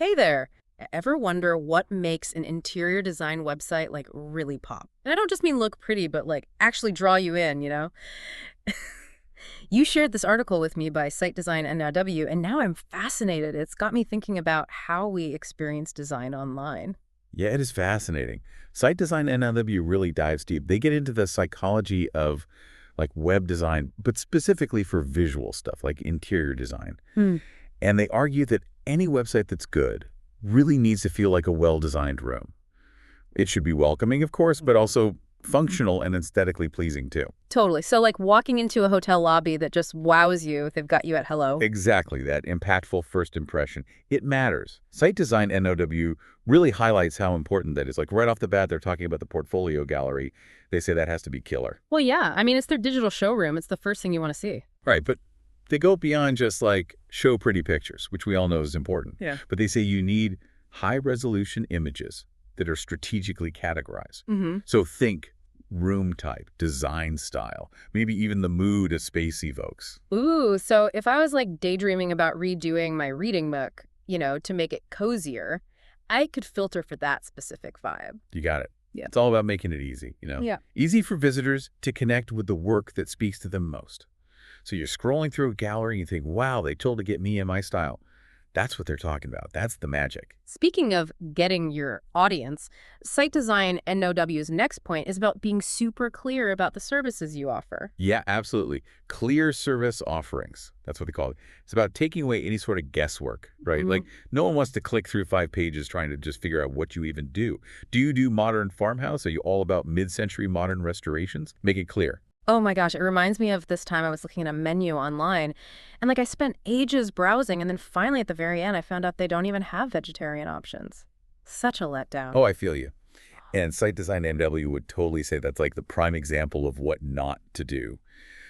Hey there. Ever wonder what makes an interior design website like really pop? And I don't just mean look pretty, but like actually draw you in, you know? You shared this article with me by Site Design NW, and now I'm fascinated. It's got me thinking about how we experience design online. Yeah, it is fascinating. Site Design NW really dives deep. They get into the psychology of like web design, but specifically for visual stuff like interior design. Hmm. And they argue that any website that's good really needs to feel like a well-designed room. It should be welcoming, of course, but also functional and aesthetically pleasing too. Totally. So like walking into a hotel lobby that just wows you, they've got you at hello. Exactly, that impactful first impression. It matters. Site Design NOW really highlights how important that is. Like right off the bat, they're talking about the portfolio gallery. They say that has to be killer. Well, yeah. I mean, it's their digital showroom. It's the first thing you want to see. Right, but they go beyond just like show pretty pictures, which we all know is important. Yeah. But they say you need high-resolution images that are strategically categorized. Mm-hmm. So think room type, design style, maybe even the mood a space evokes. Ooh, so if I was like daydreaming about redoing my reading nook, to make it cozier, I could filter for that specific vibe. You got it. Yeah. It's all about making it easy, Yeah. Easy for visitors to connect with the work that speaks to them most. So you're scrolling through a gallery and you think, wow, they told to get me and my style. That's what they're talking about. That's the magic. Speaking of getting your audience, Site Design NOW's next point is about being super clear about the services you offer. Yeah, absolutely. Clear service offerings. That's what they call it. It's about taking away any sort of guesswork, right? Like no one wants to click through 5 pages trying to just figure out what you even do. Do you do modern farmhouse? Are you all about mid-century modern restorations? Make it clear. Oh my gosh, it reminds me of this time I was looking at a menu online, and like I spent ages browsing, and then finally at the very end I found out they don't even have vegetarian options. Such a letdown. Oh, I feel you. And Site Design NW would totally say that's like the prime example of what not to do.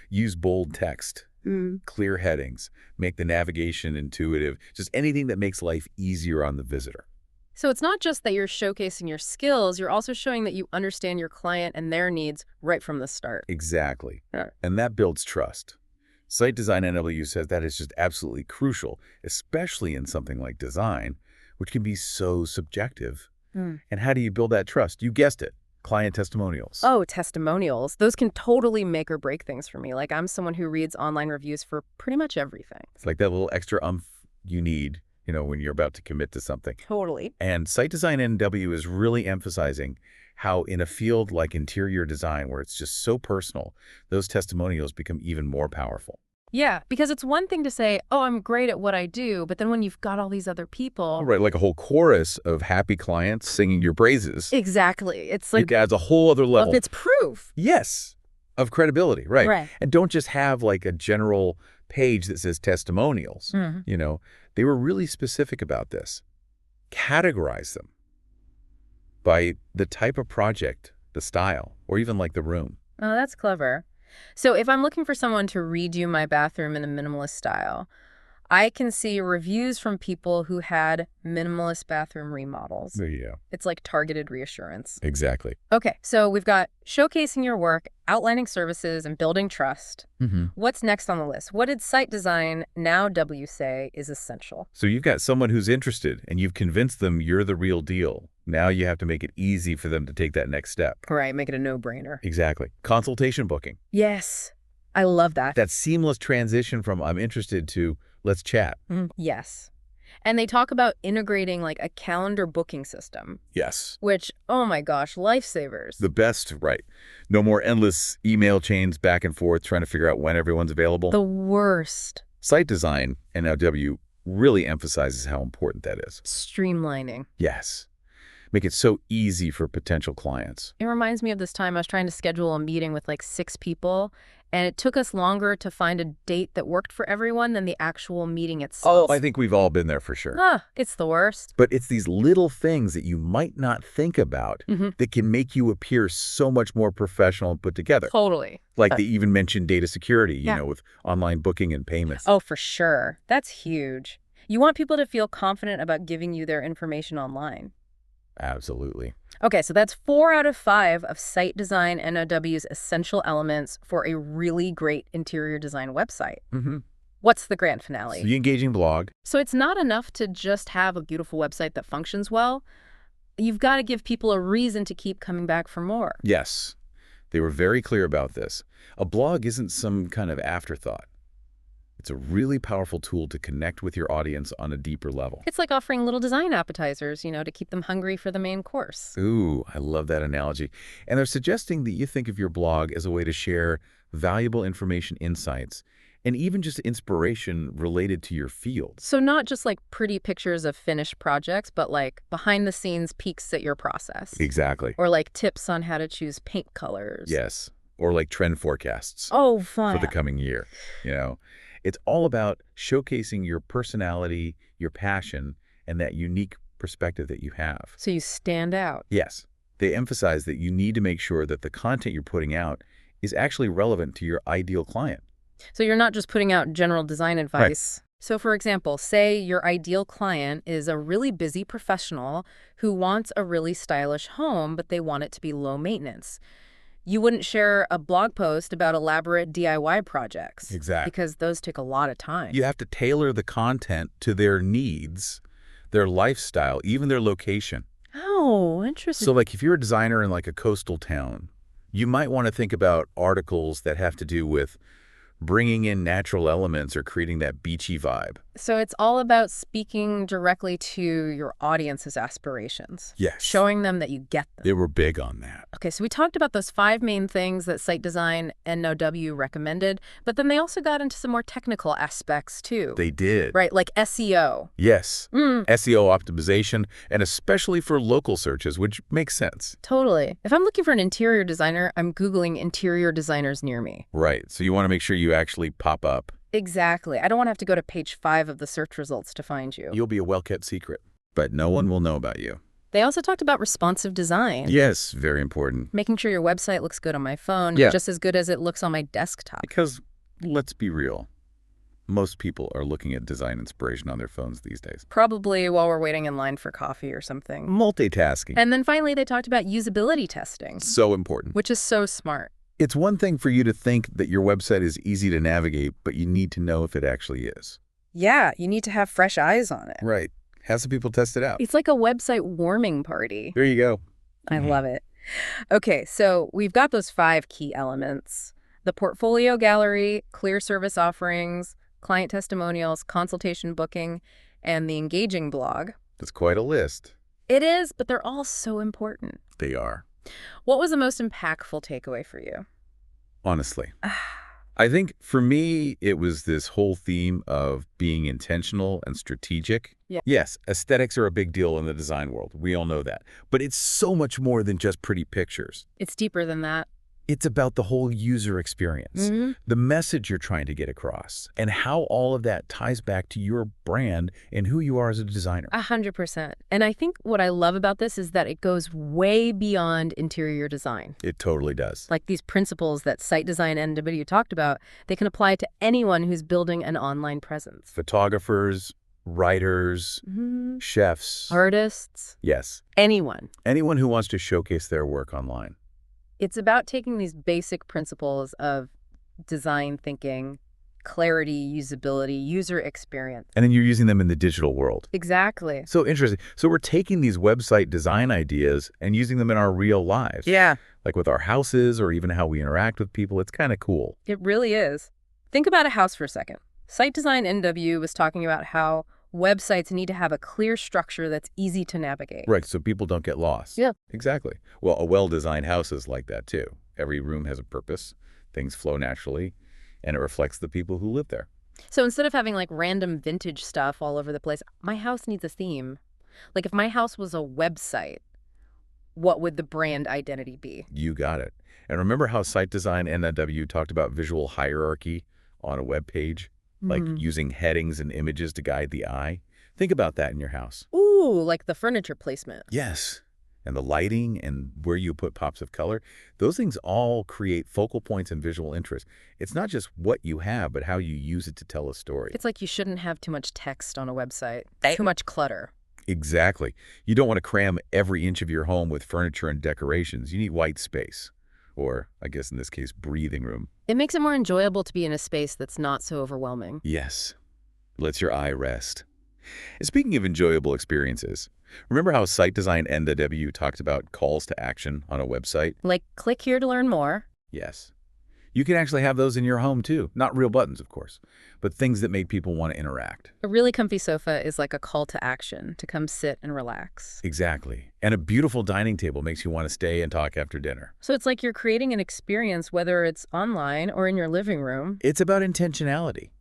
Use bold text, clear headings, make the navigation intuitive, just anything that makes life easier on the visitor. So it's not just that you're showcasing your skills, you're also showing that you understand your client and their needs right from the start. Exactly. Yeah. And that builds trust. Site Design NW says that is just absolutely crucial, especially in something like design, which can be so subjective. And how do you build that trust? You guessed it, client testimonials. Oh, testimonials. Those can totally make or break things for me. Like I'm someone who reads online reviews for pretty much everything. It's like that little extra you need, when you're about to commit to something. Totally. And Site Design NW is really emphasizing how in a field like interior design, where it's just so personal, those testimonials become even more powerful. Yeah, because it's one thing to say, oh, I'm great at what I do, but then when you've got all these other people. Right, like a whole chorus of happy clients singing your praises. Exactly. It's like. It adds a whole other level. It's proof. Yes, of credibility, right. Right. And don't just have like a general page that says testimonials. They were really specific about this. Categorize them by the type of project, the style, or even like the room. Oh, that's clever. So if I'm looking for someone to redo my bathroom in a minimalist style, I can see reviews from people who had minimalist bathroom remodels. There you go. It's like targeted reassurance. Exactly. Okay, so we've got showcasing your work, outlining services, and building trust. What's next on the list? What did Site Design NOW say is essential? So you've got someone who's interested, and you've convinced them you're the real deal. Now you have to make it easy for them to take that next step. Right, make it a no-brainer. Exactly. Consultation booking. Yes, I love that. That seamless transition from I'm interested to let's chat. Yes. And they talk about integrating like a calendar booking system. Yes. Which, oh my gosh, lifesavers. The best, right. No more endless email chains back and forth trying to figure out when everyone's available. The worst. Site Design NOW really emphasizes how important that is. Streamlining. Yes. Make it so easy for potential clients. It reminds me of this time I was trying to schedule a meeting with like 6 people, and it took us longer to find a date that worked for everyone than the actual meeting itself. Oh, I think we've all been there for sure. It's the worst. But it's these little things that you might not think about that can make you appear so much more professional and put together. Totally. Like they even mentioned data security, with online booking and payments. Oh, for sure. That's huge. You want people to feel confident about giving you their information online. Absolutely. Okay, so that's 4 out of 5 of Site Design NOW's essential elements for a really great interior design website. What's the grand It's finale? the engaging blog. So it's not enough to just have a beautiful website that functions well. You've got to give people a reason to keep coming back for more. Yes, they were very clear about this. A blog isn't some kind of afterthought. It's a really powerful tool to connect with your audience on a deeper level. It's like offering little design appetizers, to keep them hungry for the main course. Ooh, I love that analogy. And they're suggesting that you think of your blog as a way to share valuable information, insights, and even just inspiration related to your field. So not just like pretty pictures of finished projects, but like behind the scenes peeks at your process. Exactly. Or like tips on how to choose paint colors. Yes. Or like trend forecasts Oh, for fun. the coming year. It's all about showcasing your personality, your passion, and that unique perspective that you have. So you stand out. Yes. They emphasize that you need to make sure that the content you're putting out is actually relevant to your ideal client. So you're not just putting out general design advice. So for example, say your ideal client is a really busy professional who wants a really stylish home, but they want it to be low maintenance. You wouldn't share a blog post about elaborate DIY projects. Exactly. Because those take a lot of time. You have to tailor the content to their needs, their lifestyle, even their location. Oh, interesting. So like if you're a designer in like a coastal town, you might want to think about articles that have to do with bringing in natural elements or creating that beachy vibe. So it's all about speaking directly to your audience's aspirations. Yes. Showing them that you get them. They were big on that. Okay, so we talked about those 5 main things that Site Design NOW recommended, but then they also got into some more technical aspects too. They did. Right, like SEO. Yes. SEO optimization, and especially for local searches, which makes sense. Totally. If I'm looking for an interior designer, I'm Googling interior designers near me. Right. So you want to make sure you actually pop up. Exactly. I don't want to have to go to page 5 of the search results to find you. You'll be a well-kept secret, but no one will know about you. They also talked about responsive design. Yes, very important. Making sure your website looks good on my phone, Yeah. just as good as it looks on my desktop. Because let's be real, most people are looking at design inspiration on their phones these days. Probably while we're waiting in line for coffee or something. Multitasking. And then finally, they talked about usability testing, So important. which is so smart. It's one thing for you to think that your website is easy to navigate, but you need to know if it actually is. Yeah, you need to have fresh eyes on it. Right. Have some people test it out. It's like a website warming party. There you go. I love it. Okay, so we've got those 5 key elements: the portfolio gallery, clear service offerings, client testimonials, consultation booking, and the engaging blog. That's quite a list. It is, but they're all so important. They are. What was the most impactful takeaway for you? Honestly. I think for me, it was this whole theme of being intentional and strategic. Yeah. Yes, aesthetics are a big deal in the design world. We all know that. But it's so much more than just pretty pictures. It's deeper than that. It's about the whole user experience, the message you're trying to get across, and how all of that ties back to your brand and who you are as a designer. 100%. And I think what I love about this is that it goes way beyond interior design. It totally does. Like these principles that Site Design NW talked about, they can apply to anyone who's building an online presence. Photographers, writers, chefs. Artists. Yes. Anyone. Anyone who wants to showcase their work online. It's about taking these basic principles of design thinking, clarity, usability, user experience. And then you're using them in the digital world. Exactly. So interesting. So we're taking these website design ideas and using them in our real lives. Yeah. Like with our houses or even how we interact with people. It's kind of cool. It really is. Think about a house for a second. Site Design NW was talking about how websites need to have a clear structure that's easy to navigate. Right, so people don't get lost. Yeah. Exactly. Well, a well-designed house is like that too. Every room has a purpose, things flow naturally, and it reflects the people who live there. So instead of having like random vintage stuff all over the place, my house needs a theme. Like if my house was a website, what would the brand identity be? You got it. And remember how Site Design NW talked about visual hierarchy on a web page? Like using headings and images to guide the eye? Think about that in your house. Ooh, like the furniture placement. Yes. And the lighting and where you put pops of color, those things all create focal points and visual interest. It's not just what you have, but how you use it to tell a story. It's like you shouldn't have too much text on a website. Too much clutter. Exactly. You don't want to cram every inch of your home with furniture and decorations. You need white space. or I guess in this case, breathing room. It makes it more enjoyable to be in a space that's not so overwhelming. Yes, lets your eye rest. And speaking of enjoyable experiences, remember how Site Design NW talked about calls to action on a website? Like, click here to learn more. Yes. You can actually have those in your home too. Not real buttons, of course, but things that make people want to interact. A really comfy sofa is like a call to action to come sit and relax. Exactly. And a beautiful dining table makes you want to stay and talk after dinner. So it's like you're creating an experience, whether it's online or in your living room. It's about intentionality.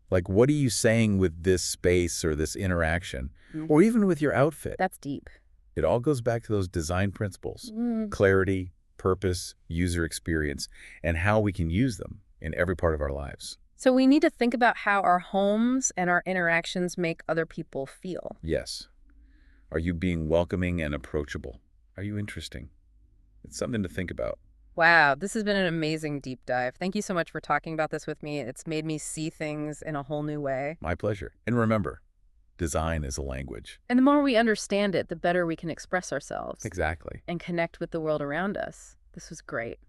Like, what are you saying with this space or this interaction, or even with your outfit? That's deep. It all goes back to those design principles: Mm. clarity, purpose, user experience, and how we can use them in every part of our lives. So we need to think about how our homes and our interactions make other people feel. Yes. Are you being welcoming and approachable? Are you interesting? It's something to think about. Wow, this has been an amazing deep dive. Thank you so much for talking about this with me. It's made me see things in a whole new way. My pleasure. And remember, design is a language. And the more we understand it, the better we can express ourselves Exactly. and connect with the world around us. This was great.